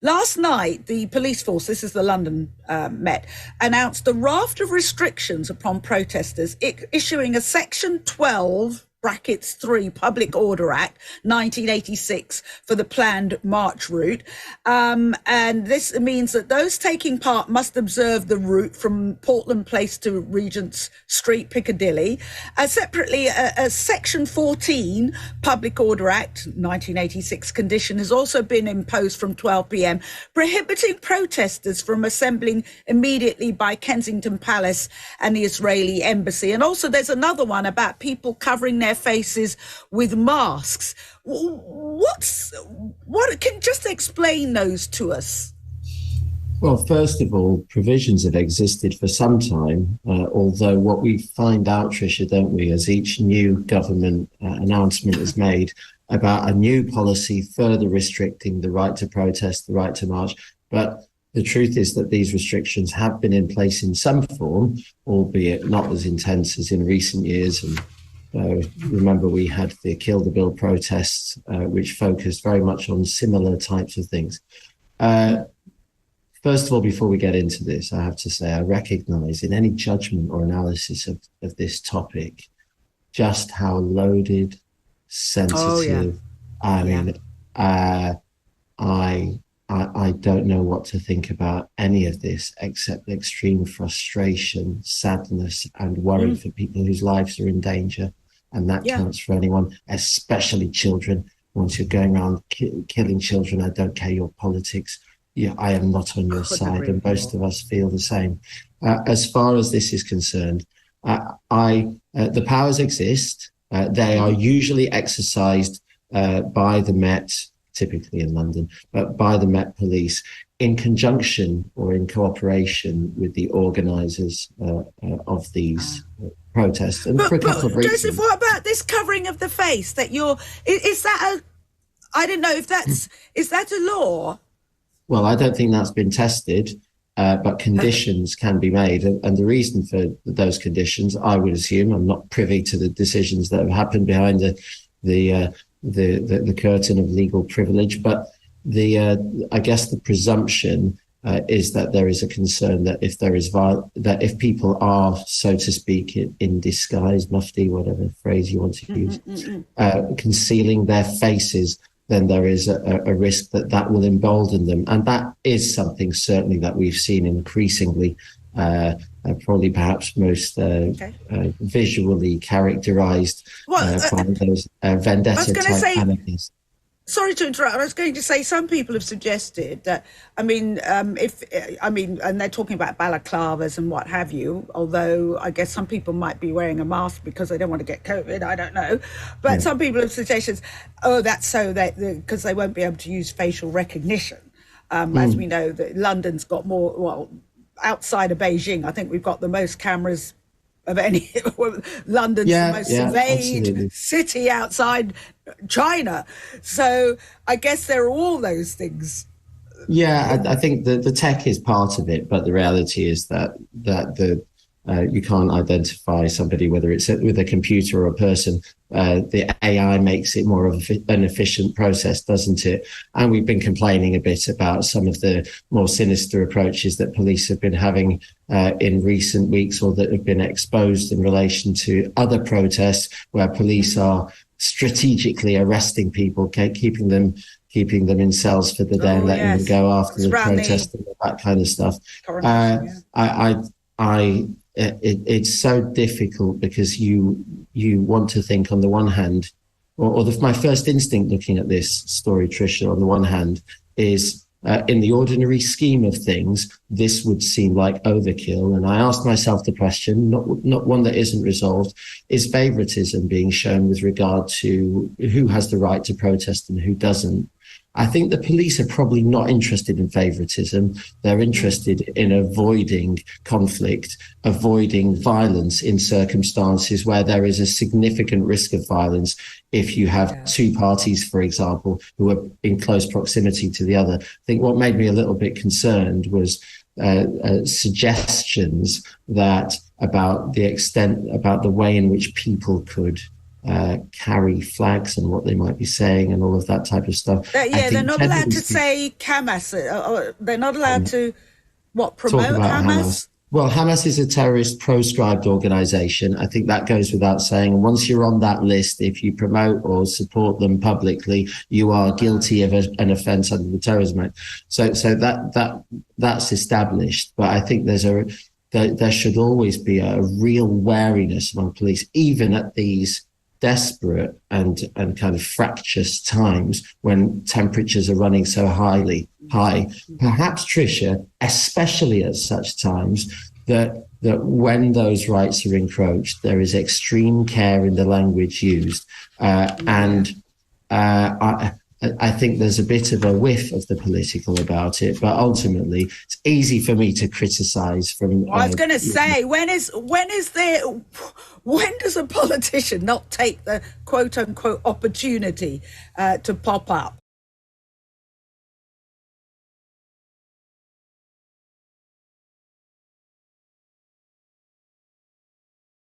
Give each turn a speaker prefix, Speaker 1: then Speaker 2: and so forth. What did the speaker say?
Speaker 1: Last night, the police force, this is the London Met, announced a raft of restrictions upon protesters, issuing a Section 12 brackets 3 Public Order Act 1986 for the planned march route. And this means that those taking part must observe the route from Portland Place to Regent's Street, Piccadilly. Separately, a Section 14 Public Order Act 1986 condition has also been imposed from 12 p.m, prohibiting protesters from assembling immediately by Kensington Palace and the Israeli embassy. And also there's another one about people covering their faces with masks. What can you just explain those to us?
Speaker 2: Well, first of all, provisions have existed for some time, although what we find out, Trisha, don't we, as each new government announcement is made about a new policy further restricting the right to protest, the right to march. But the truth is that these restrictions have been in place in some form, albeit not as intense as in recent years. And remember, we had the Kill the Bill protests, which focused very much on similar types of things. First of all, before we get into this, I have to say I recognise in any judgment or analysis of this topic just how loaded, sensitive. I don't know what to think about any of this except extreme frustration, sadness, and worry for people whose lives are in danger. And that counts for anyone, especially children. Once you're going around killing children, I don't care your politics. I am not on your side, and most of us feel the same. As far as this is concerned, the powers exist. They are usually exercised by the Met, typically in London, but by the Met Police in conjunction or in cooperation with the organisers of these protests. And for a couple of reasons.
Speaker 1: Joseph, what about this covering of the face? I don't know if is that a law?
Speaker 2: Well, I don't think that's been tested, but conditions can be made. And the reason for those conditions, I would assume, I'm not privy to the decisions that have happened behind the curtain of legal privilege, but I guess the presumption is that there is a concern that if there is that if people are, so to speak, in disguise, mufti, whatever phrase you want to use, concealing their faces, then there is a risk that will embolden them. And that is something certainly that we've seen increasingly, probably perhaps most visually characterized by those vendetta-type anarchists.
Speaker 1: Sorry to interrupt. I was going to say some people have suggested that, and they're talking about balaclavas and what have you, although I guess some people might be wearing a mask because they don't want to get COVID, I don't know. But some people have suggested, that's so that because they won't be able to use facial recognition. As we know, that London's got more, outside of Beijing, I think we've got the most cameras of any. London's the most surveyed city outside China. So I guess there are all those things.
Speaker 2: Yeah, I think the tech is part of it, but the reality is that you can't identify somebody, whether it's with a computer or a person. The AI makes it more of an efficient process, doesn't it? And we've been complaining a bit about some of the more sinister approaches that police have been having in recent weeks, or that have been exposed in relation to other protests where police are strategically arresting people, keeping them in cells for the day and letting them go after the protest and that kind of stuff. It's so difficult because you want to think on the one hand, my first instinct looking at this story, Trisha, on the one hand is in the ordinary scheme of things, this would seem like overkill. And I asked myself the question, not one that isn't resolved, is favouritism being shown with regard to who has the right to protest and who doesn't? I think the police are probably not interested in favouritism. They're interested in avoiding conflict, avoiding violence in circumstances where there is a significant risk of violence. If you have two parties, for example, who are in close proximity to the other. I think what made me a little bit concerned was suggestions about the way in which people could carry flags and what they might be saying and all of that type of stuff.
Speaker 1: Yeah, they're not allowed to say HAMAS. They're not allowed to, promote HAMAS?
Speaker 2: Well, Hamas is a terrorist proscribed organization. I think that goes without saying. And once you're on that list, if you promote or support them publicly, you are guilty of an offence under the Terrorism Act. So that's established. But I think there should always be a real wariness among police, even at these desperate and kind of fractious times when temperatures are running so high. Perhaps, Trisha, especially at such times, that when those rights are encroached, there is extreme care in the language used. I think there's a bit of a whiff of the political about it, but ultimately it's easy for me to criticize from.
Speaker 1: I was going to say, when does a politician not take the quote unquote opportunity to pop up